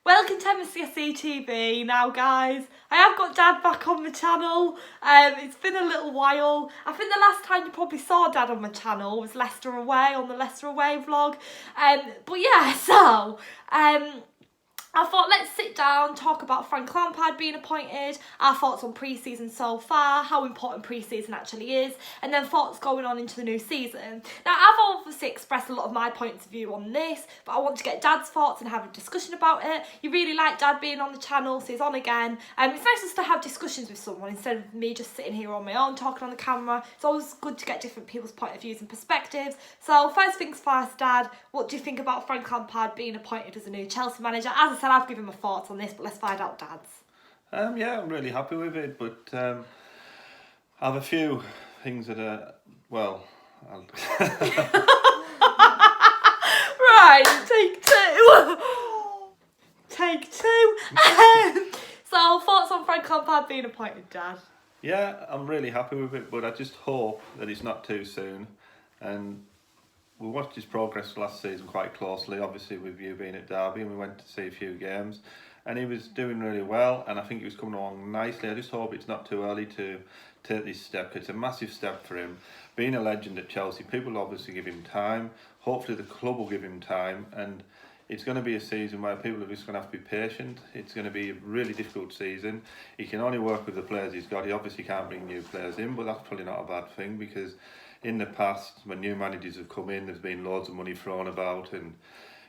Welcome to MCSE TV. Now guys, I have got Dad back on the channel. It's been a little while. I think the last time you probably saw Dad on my channel was Leicester Away, on the Leicester Away vlog. But yeah, so I thought let's sit down, talk about Frank Lampard being appointed, our thoughts on pre-season so far, how important pre-season actually is, and then thoughts going on into the new season. Now, I've obviously expressed a lot of my points of view on this, but I want to get Dad's thoughts and have a discussion about it. You really like Dad being on the channel, so he's on again. It's nice just to have discussions with someone instead of me just sitting here on my own talking on the camera. It's always good to get different people's point of views and perspectives. So first things first, Dad, what do you think about Frank Lampard being appointed as a new Chelsea manager? As I said, I've given my thoughts on this, but let's find out Dad's. Yeah, I'm really happy with it, but I have a few things that are, well... Right, take two. Take two. So, thoughts on Frank Lampard being appointed, Dad? Yeah, I'm really happy with it, but I just hope that it's not too soon. And we watched his progress last season quite closely, obviously with you being at Derby, and we went to see a few games. And he was doing really well, and I think he was coming along nicely. I just hope it's not too early to take this step. It's a massive step for him. Being a legend at Chelsea, people will obviously give him time. Hopefully the club will give him time, and it's going to be a season where people are just going to have to be patient. It's going to be a really difficult season. He can only work with the players he's got. He obviously can't bring new players in, but that's probably not a bad thing, because in the past, when new managers have come in, there's been loads of money thrown about, and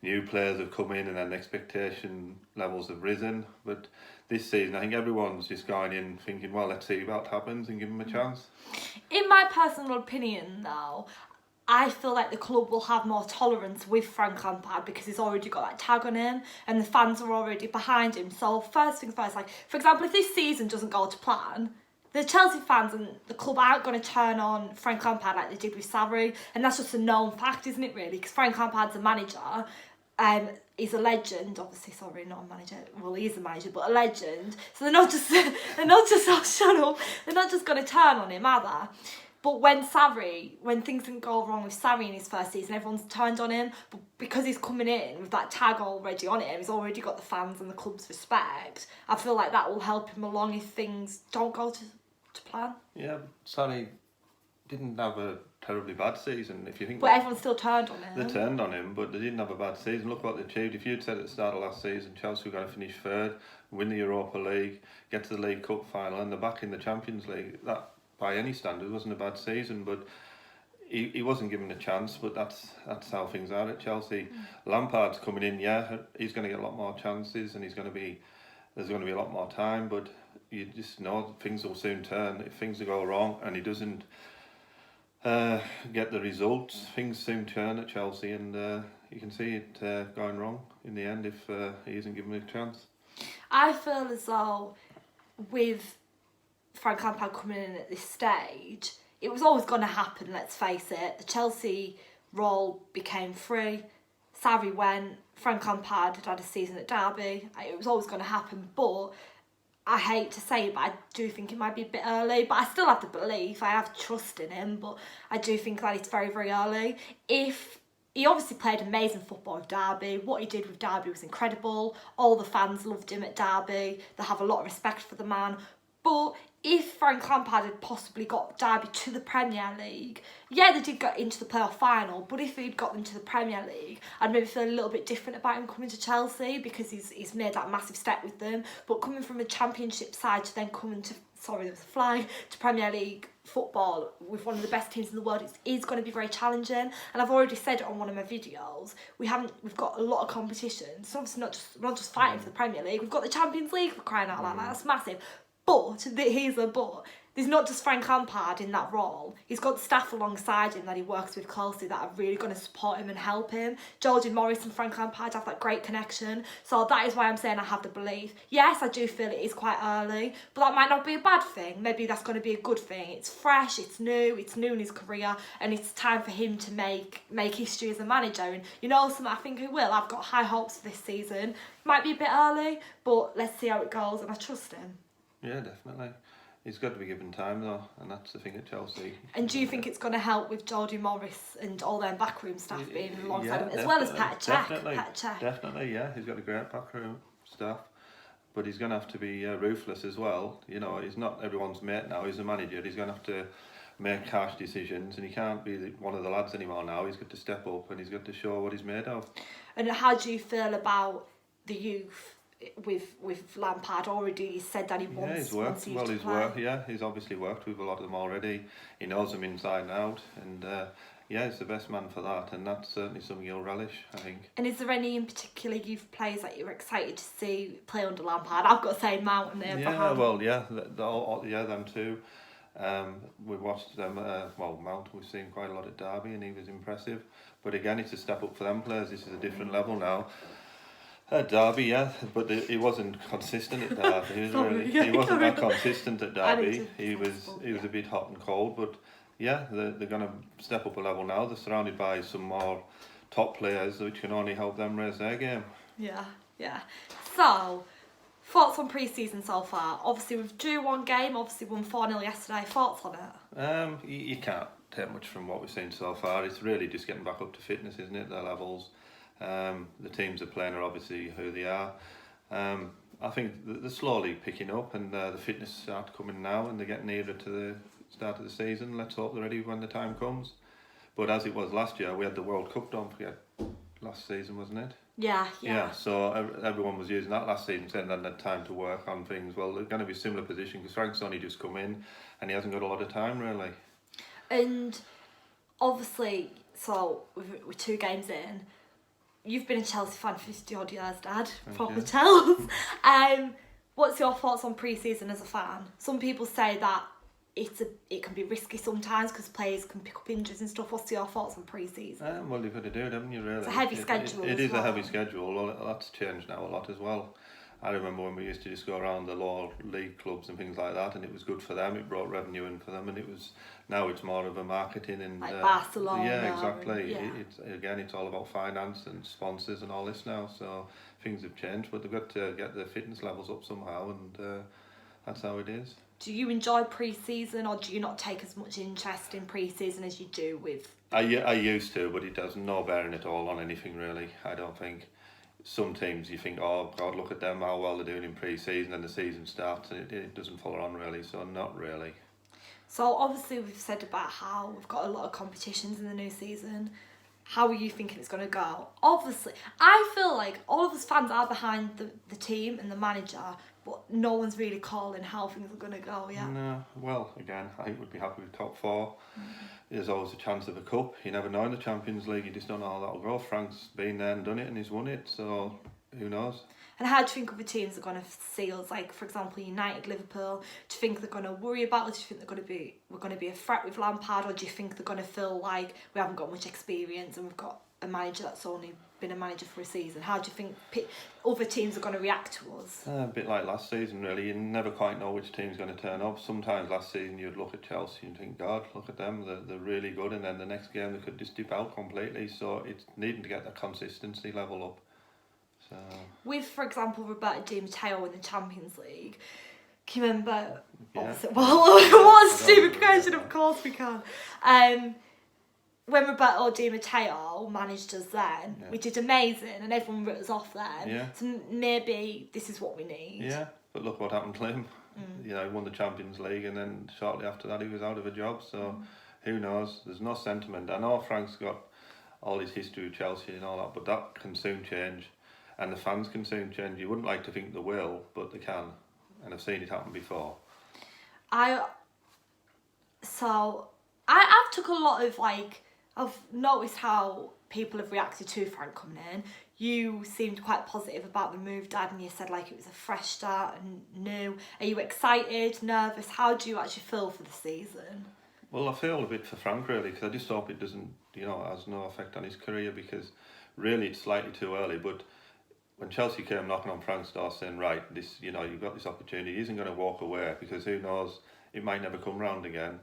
new players have come in and then expectation levels have risen. But this season, I think everyone's just going in thinking, well, let's see what happens and give him a chance. In my personal opinion, though, I feel like the club will have more tolerance with Frank Lampard because he's already got that tag on him and the fans are already behind him. So first things first, like, for example, if this season doesn't go to plan, the Chelsea fans and the club aren't going to turn on Frank Lampard like they did with Sarri, and that's just a known fact, isn't it, really? Because Frank Lampard's a manager, he's a legend, obviously. Sorry, not a manager. Well, he is a manager, but a legend. So they're not just oh, shut up. They're not just going to turn on him, are they? But when things didn't go wrong with Sarri in his first season, everyone's turned on him. But because he's coming in with that tag already on him, he's already got the fans and the club's respect. I feel like that will help him along if things don't go to plan. Yeah, Sarri didn't have a terribly bad season, if you think. But everyone still turned on him. They turned on him, but they didn't have a bad season. Look what they achieved. If you'd said at the start of last season Chelsea were going to finish third, win the Europa League, get to the League Cup final, and they're back in the Champions League, that by any standard wasn't a bad season. But he wasn't given a chance. But that's how things are at Chelsea. Lampard's coming in, yeah, he's going to get a lot more chances, and there's going to be a lot more time. But you just know things will soon turn. If things go wrong and he doesn't get the results, things soon turn at Chelsea, and you can see it going wrong in the end if he isn't given a chance. I feel as though with Frank Lampard coming in at this stage, it was always going to happen, let's face it. The Chelsea role became free, Sarri went, Frank Lampard had a season at Derby. It was always going to happen, but I hate to say it, but I do think it might be a bit early. But I still have the belief, I have trust in him, but I do think that it's very, very early. He obviously played amazing football with Derby. What he did with Derby was incredible. All the fans loved him at Derby. They have a lot of respect for the man. But if Frank Lampard had possibly got Derby to the Premier League, yeah, they did get into the playoff final, but if he'd got them to the Premier League, I'd maybe feel a little bit different about him coming to Chelsea because he's made that massive step with them. But coming from a Championship side to then coming to, sorry, there was a fly, to Premier League football with one of the best teams in the world, it is going to be very challenging. And I've already said it on one of my videos, we've got a lot of competition. So obviously we're not just fighting for the Premier League, we've got the Champions League for crying out loud, like, that's massive. But, here's a but, there's not just Frank Lampard in that role. He's got staff alongside him that he works with closely that are really going to support him and help him. Georgie Morris and Frank Lampard have that great connection. So that is why I'm saying I have the belief. Yes, I do feel it is quite early, but that might not be a bad thing. Maybe that's going to be a good thing. It's fresh, it's new in his career, and it's time for him to make history as a manager. And you know something, I think he will. I've got high hopes for this season. Might be a bit early, but let's see how it goes, and I trust him. Yeah, definitely. He's got to be given time though, and that's the thing at Chelsea. And do you think it's going to help with Georgie Morris and all their backroom staff being alongside him, as well as Petr Cech? Definitely, yeah. He's got a great backroom staff. But he's going to have to be ruthless as well. You know, he's not everyone's mate now. He's a manager. He's going to have to make harsh decisions, and he can't be one of the lads anymore now. He's got to step up, and he's got to show what he's made of. And how do you feel about the youth with Lampard? Already he said that he wants well, to he's play. worked. Yeah, he's obviously worked with a lot of them already. He knows them inside and out, and he's the best man for that, and that's certainly something he'll relish, I think. And is there any in particular youth players that you're excited to see play under Lampard? I've got to say Mount and Abraham. Them too. We watched them. Mount, we've seen quite a lot at Derby, and he was impressive. But again, it's a step up for them players. This is a different level now. At Derby, but he wasn't consistent at Derby. He wasn't that consistent at Derby. He was a bit hot and cold. But they're going to step up a level now. They're surrounded by some more top players, which can only help them raise their game. Yeah. So, thoughts on pre-season so far? Obviously, we've drew one game. Obviously, won 4-0 yesterday. Thoughts on it? You can't take much from what we've seen so far. It's really just getting back up to fitness, isn't it? Their levels. The teams are playing are obviously who they are. I think they're slowly picking up, and the fitness starts coming now, and they're getting nearer to the start of the season. Let's hope they're ready when the time comes. But as it was last year, we had the World Cup, don't forget, last season, wasn't it? Yeah. So everyone was using that last season, saying they had time to work on things. Well, they're going to be a similar position because Frank's only just come in, and he hasn't got a lot of time really. And obviously, so we're 2 games in. You've been a Chelsea fan 50 odd years, Dad. Proper tells. What's your thoughts on pre-season as a fan? Some people say that it can be risky sometimes because players can pick up injuries and stuff. What's your thoughts on pre-season? Well, you've got to do it, haven't you, really? It's a heavy schedule. It is a heavy schedule. Well, that's changed now a lot as well. I remember when we used to just go around the lower league clubs and things like that, and it was good for them. It brought revenue in for them, and now it's more of a marketing and like Barcelona. Yeah, exactly. And, It's all about finance and sponsors and all this now. So things have changed, but they've got to get their fitness levels up somehow, and that's how it is. Do you enjoy pre-season, or do you not take as much interest in pre-season as you do with? I used to, but it has no bearing at all on anything really. I don't think. Some teams you think, oh God, look at them, how well they're doing in pre-season, and the season starts and it doesn't follow on really, so not really. So obviously we've said about how we've got a lot of competitions in the new season. How are you thinking it's going to go? Obviously, I feel like all of us fans are behind the team and the manager, but no one's really calling how things are going to go yet. No, well, again, I would be happy with top 4. There's always a chance of a cup. You never know in the Champions League. You just don't know how that'll go. Frank's been there and done it, and he's won it. So who knows? And how do you think other teams are going to see us? Like, for example, United, Liverpool. Do you think they're going to worry about us? Do you think we're going to be a threat with Lampard, or do you think they're going to feel like we haven't got much experience and we've got a manager that's only been a manager for a season? How do you think other teams are going to react to us? A bit like last season, really. You never quite know which team's going to turn up. Sometimes last season you'd look at Chelsea and think, God, look at them, they're really good, and then the next game they could just dip out completely. So it's needing to get the consistency level up. So with, for example, Roberto Di Matteo in the Champions League, can you remember? Yeah. What a stupid question! Of course we can. When Roberto Di Matteo managed us then, we did amazing and everyone wrote us off then. Yeah. So maybe this is what we need. Yeah, but look what happened to him. He won the Champions League, and then shortly after that he was out of a job. So who knows? There's no sentiment. I know Frank's got all his history with Chelsea and all that, but that can soon change. And the fans can soon change. You wouldn't like to think they will, but they can. And I've seen it happen before. I've took a lot of I've noticed how people have reacted to Frank coming in. You seemed quite positive about the move, Dad, and you said it was a fresh start and new. Are you excited, nervous? How do you actually feel for the season? Well, I feel a bit for Frank really, because I just hope it doesn't, has no effect on his career, because really it's slightly too early. But when Chelsea came knocking on Frank's door saying, right, this, you've got this opportunity, he isn't going to walk away, because who knows, it might never come round again.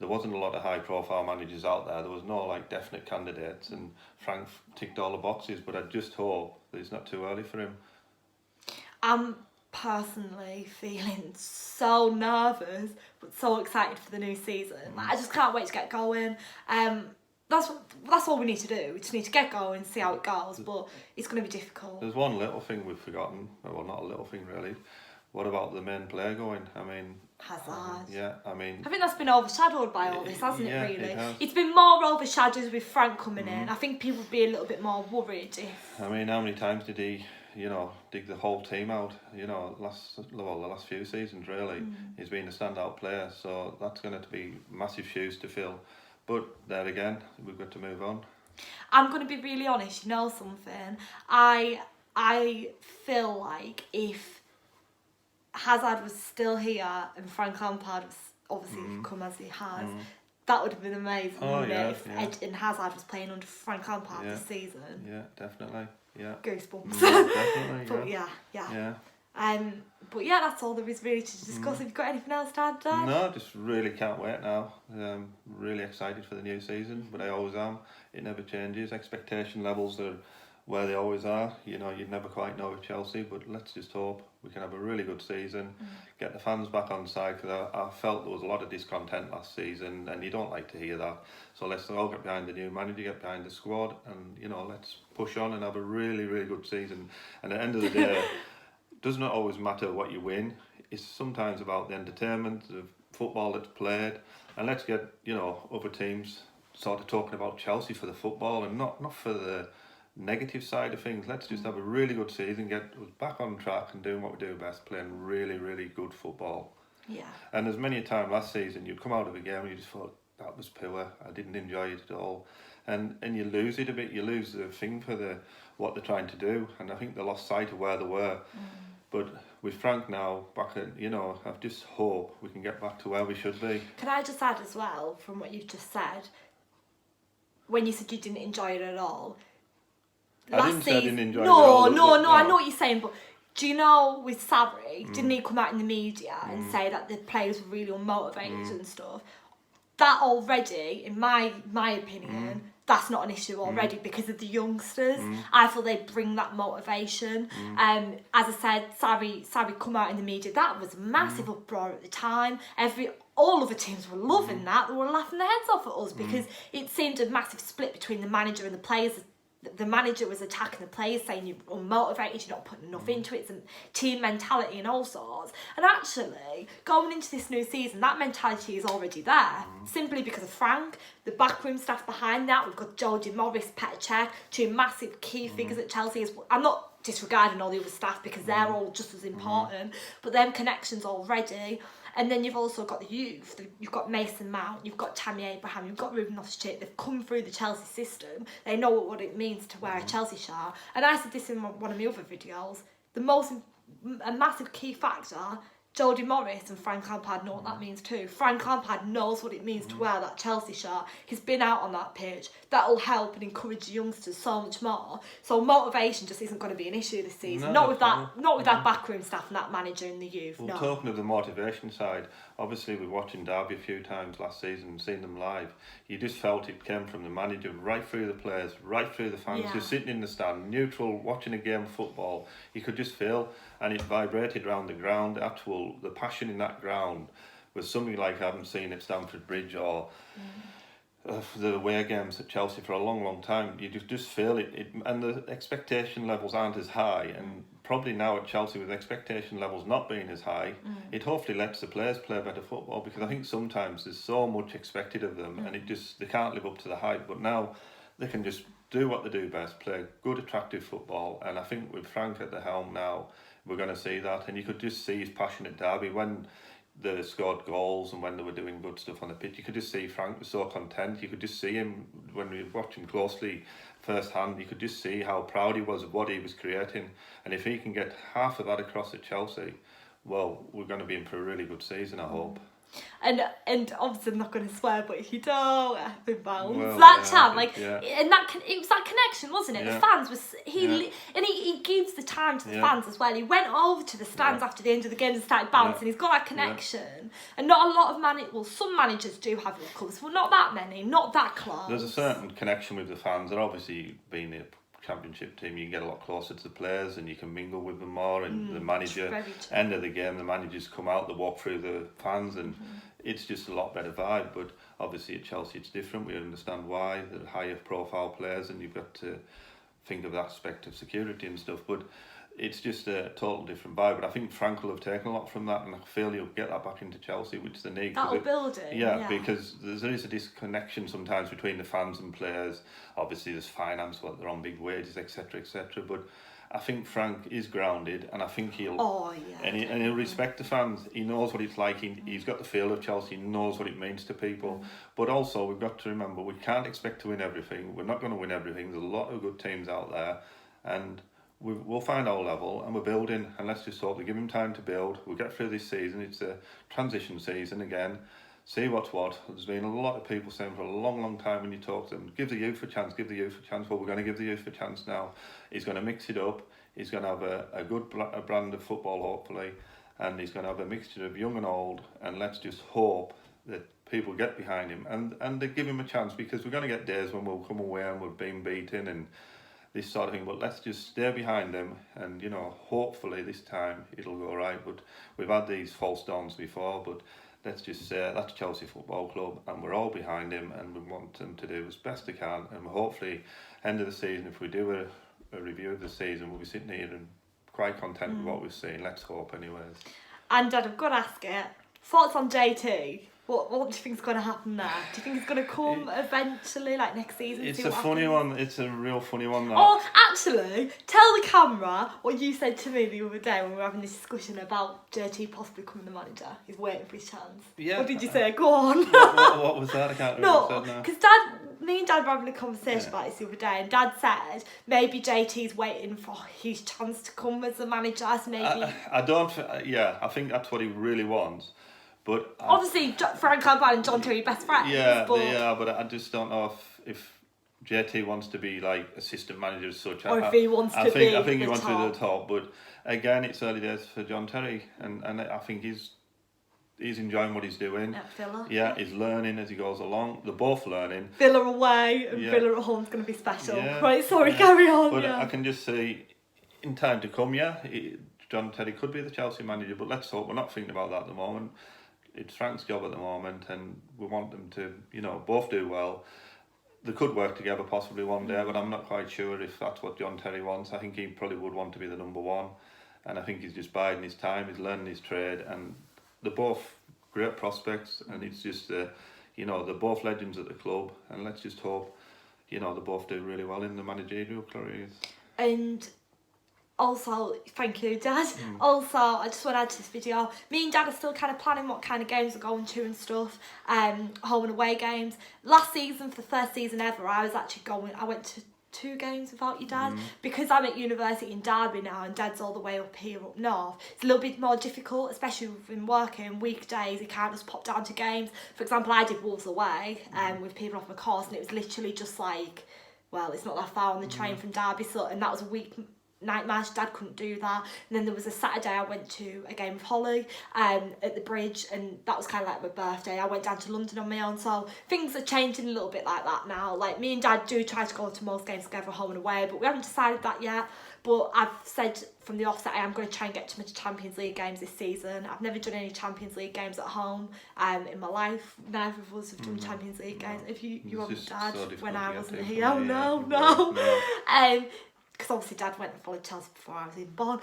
There wasn't a lot of high-profile managers out there. There was no definite candidates, and Frank ticked all the boxes. But I just hope that it's not too early for him. I'm personally feeling so nervous, but so excited for the new season. I just can't wait to get going. that's all we need to do. We just need to get going, see how it goes, but it's going to be difficult. There's one little thing we've forgotten. Well, not a little thing really. What about the main player going? I mean, Hazard. Yeah, I mean, I think that's been overshadowed by all this, hasn't yeah, it, really? it has. It's been more overshadowed with Frank coming in. I think people would be a little bit more worried if... I mean, how many times did he, dig the whole team out? The last few seasons really. He's been a standout player, so that's going to be massive shoes to fill. But there again, we've got to move on. I'm going to be really honest, you know something? I feel like if Hazard was still here and Frank Lampard was obviously come as he has, that would have been amazing, wouldn't it? If Eden Hazard was playing under Frank Lampard this season. Yeah, definitely. Yeah. Goosebumps. Definitely. But Yeah. But yeah, that's all there is really to discuss. Have you got anything else to add, Dad? No, just really can't wait now. Really excited for the new season, but I always am. It never changes. Expectation levels are where they always are. You'd never quite know with Chelsea, but let's just hope we can have a really good season, get the fans back on side, because I felt there was a lot of discontent last season, and you don't like to hear that. So let's all get behind the new manager, get behind the squad, and let's push on and have a really, really good season. And at the end of the day, it does not always matter what you win. It's sometimes about the entertainment, the football that's played, and let's get other teams sort of talking about Chelsea for the football and not for the negative side of things. Let's just have a really good season, get us back on track and doing what we do best, playing really, really good football. Yeah. And there's many a time last season you'd come out of a game and you just thought, that was poor, I didn't enjoy it at all. And you lose it a bit, you lose the thing for what they're trying to do, and I think they lost sight of where they were. But with Frank now back at, I just hope we can get back to where we should be. Can I just add as well, from what you've just said, when you said you didn't enjoy it at all, I didn't enjoy it at all. No, I know what you're saying, but do you know with Sarri, didn't he come out in the media and say that the players were really unmotivated and stuff? That already, in my opinion, that's not an issue already because of the youngsters. I feel they bring that motivation. As I said, Sarri come out in the media. That was a massive uproar at the time. All other teams were loving that. They were laughing their heads off at us because it seemed a massive split between the manager and the players. The manager was attacking the players, saying you're unmotivated, you're not putting enough into it, it's a team mentality and all sorts. And actually, going into this new season, that mentality is already there, simply because of Frank, the backroom staff behind that. We've got Jody Morris, Petr Cech, two massive key figures at Chelsea. I'm not disregarding all the other staff because they're all just as important, but them connections already. And then you've also got the youth. You've got Mason Mount, you've got Tammy Abraham, you've got Ruben Loftus-Cheek. They've come through the Chelsea system. They know what it means to wear a Chelsea shirt. And I said this in one of my other videos. A massive key factor, Jody Morris and Frank Lampard know what that means too. Frank Lampard knows what it means to wear that Chelsea shirt. He's been out on that pitch. That'll help and encourage the youngsters so much more. So motivation just isn't going to be an issue this season. Not with that backroom staff and that manager and the youth. Well, talking of the motivation side, obviously we're watching Derby a few times last season and seeing them live. You just felt it came from the manager right through the players, right through the fans, just sitting in the stand, neutral, watching a game of football. You could just feel, and it vibrated around the ground. The passion in that ground was something like I haven't seen at Stamford Bridge or the away games at Chelsea for a long, long time. You just feel it, and the expectation levels aren't as high, and probably now at Chelsea with expectation levels not being as high, it hopefully lets the players play better football, because I think sometimes there's so much expected of them and they can't live up to the hype. But now they can just do what they do best, play good, attractive football, and I think with Frank at the helm now, we're going to see that. And you could just see his passion at Derby when they scored goals and when they were doing good stuff on the pitch. You could just see Frank was so content. You could just see him, when we watched him closely firsthand, you could just see how proud he was of what he was creating. And if he can get half of that across at Chelsea, well, we're going to be in for a really good season, I hope. And obviously I'm not going to swear, but if you don't, effing bounce. Well, chant, and it was that connection, wasn't it? Yeah. The fans was he gives the time to the fans as well. He went over to the stands after the end of the game and started bouncing. He's got that connection, and not a lot of some managers do have World Cups, but not that many, not that close. There's a certain connection with the fans. They're obviously being a championship team, you can get a lot closer to the players and you can mingle with them more, and the manager, end of the game, the managers come out, they walk through the fans, and it's just a lot better vibe. But obviously at Chelsea it's different. We understand why. They're higher profile players, and you've got to think of the aspect of security and stuff. But it's just a total different vibe. But I think Frank will have taken a lot from that, and I feel he'll get that back into Chelsea, which they need. That'll build it. Yeah, because there is a disconnection sometimes between the fans and players. Obviously there's finance, what they're on big wages, etc., etc. But I think Frank is grounded, and I think he'll and he'll respect the fans. He knows what it's like. He's got the feel of Chelsea. He knows what it means to people. But also we've got to remember we can't expect to win everything. We're not going to win everything. There's a lot of good teams out there, and we'll find our level, and we're building. And let's just hope they give him time to build. We'll get through this season. It's a transition season again. See what's what. There's been a lot of people saying for a long time when you talk to them, give the youth a chance, give the youth a chance. Well, we're going to give the youth a chance now. He's going to mix it up. He's going to have a good brand of football, hopefully, and he's going to have a mixture of young and old. And let's just hope that people get behind him and they give him a chance, because we're going to get days when we'll come away and we've been beaten and this sort of thing. But let's just stay behind him, and hopefully this time it'll go right. But we've had these false dawns before, but let's just say that's Chelsea Football Club, and we're all behind him, and we want him to do as best they can. And hopefully, end of the season, if we do a review of the season, we'll be sitting here and quite content with what we've seen. Let's hope, anyways. And Dad, I've got to ask it. Thoughts on JT? What do you think is going to happen there? Do you think he's going to come eventually, like next season? It's a funny one. It's a real funny one. That. Oh, actually, tell the camera what you said to me the other day when we were having this discussion about JT possibly becoming the manager. He's waiting for his chance. Yeah. What did you say? Go on. What was that? I can't remember what you said now. Because me and Dad were having a conversation about this the other day, and Dad said maybe JT's waiting for his chance to come as the manager. So maybe. I think that's what he really wants. But obviously, Frank Lampard and John Terry are best friends. Yeah, they are, but I just don't know if JT wants to be like assistant manager as such. Or if he wants to be I think he wants to be the top. But again, it's early days for John Terry, and I think he's enjoying what he's doing. At Villa. Yeah, he's learning as he goes along. They're both learning. Villa away and Villa at home is going to be special. Yeah, right, sorry, carry on. But I can just see, in time to come, John Terry could be the Chelsea manager, but let's hope we're not thinking about that at the moment. It's Frank's job at the moment, and we want them to, both do well. They could work together possibly one day, but I'm not quite sure if that's what John Terry wants. I think he probably would want to be the number one, and I think he's just biding his time. He's learning his trade, and they're both great prospects, and it's just, they're both legends at the club, and let's just hope, they both do really well in the managerial careers. And also, thank you, Dad. Also, I just want to add to this video, me and Dad are still kind of planning what kind of games we're going to and stuff, home and away games. Last season, for the first season ever, I went to 2 games without your dad, because I'm at university in Derby now and Dad's all the way up here up north. It's a little bit more difficult, especially with him working weekdays. He can't just pop down to games. For example, I did Wolves away with people off my course, and it was literally just like, well, it's not that far on the train from Derby, and that was a week night match. Dad couldn't do that. And then there was a Saturday I went to a game with Holly at the bridge, and that was kind of like my birthday. I went down to London on my own, so things are changing a little bit like that now. Like, me and Dad do try to go to most games together, home and away, but we haven't decided that yet. But I've said from the offset I am going to try and get to my Champions League games this season. I've never done any Champions League games at home in my life. Neither of us have done Champions League games. If you haven't, Dad, when I wasn't here. Oh, no. Because obviously Dad went and followed Chelsea before I was even born.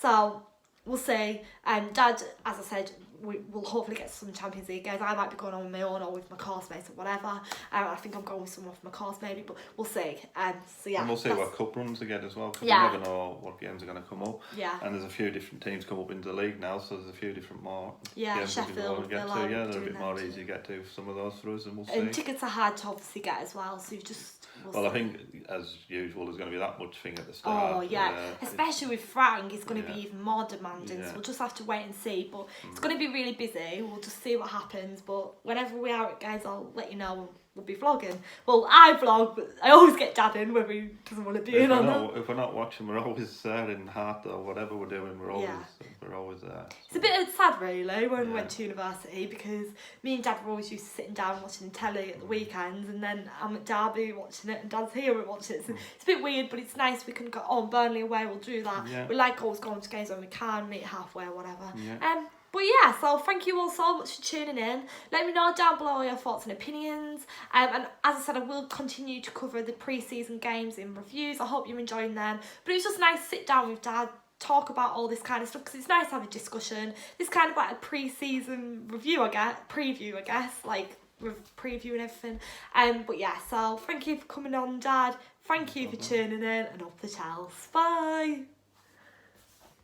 So we'll see. Dad, as I said, we'll hopefully get some Champions League games. I might be going on my own or with my course mates or whatever. I think I'm going with someone from my course maybe, but we'll see. And we'll see what cup runs they get as well, because we never know what games are going to come up. Yeah. And there's a few different teams come up into the league now, so there's a few different more games Sheffield, we get to. Yeah, they're a bit more easy to get to for some of those for us, and we'll see. And tickets are hard to obviously get as well, so you just... I think, as usual, there's going to be that much thing at the start. Oh, yeah. Especially with Frank, it's going to be even more demanding, so we'll just have to wait and see. But it's going to be really busy. We'll just see what happens. But whenever we are at games, I'll let you know. We'll be vlogging. Well, I vlog, but I always get Dad in whether he doesn't want to be in or not. If we're not watching, we're always there in heart or whatever we're doing. We're always there. So. It's a bit sad, really, when we went to university, because me and Dad were always used to sitting down watching telly at the weekends, and then I'm at Derby watching it, and Dad's here and watching it. So it's a bit weird, but it's nice. We can go on Burnley away. We'll do that. Yeah. We like always going to games when we can, meet halfway or whatever. Yeah. But yeah, so thank you all so much for tuning in. Let me know down below your thoughts and opinions. And as I said, I will continue to cover the pre-season games in reviews. I hope you're enjoying them. But it was just nice to sit down with Dad, talk about all this kind of stuff, because it's nice to have a discussion. This kind of like a pre-season review, preview, I guess, like with preview and everything. But yeah, so thank you for coming on, Dad. Thank you for tuning in, and up the Chels. Bye.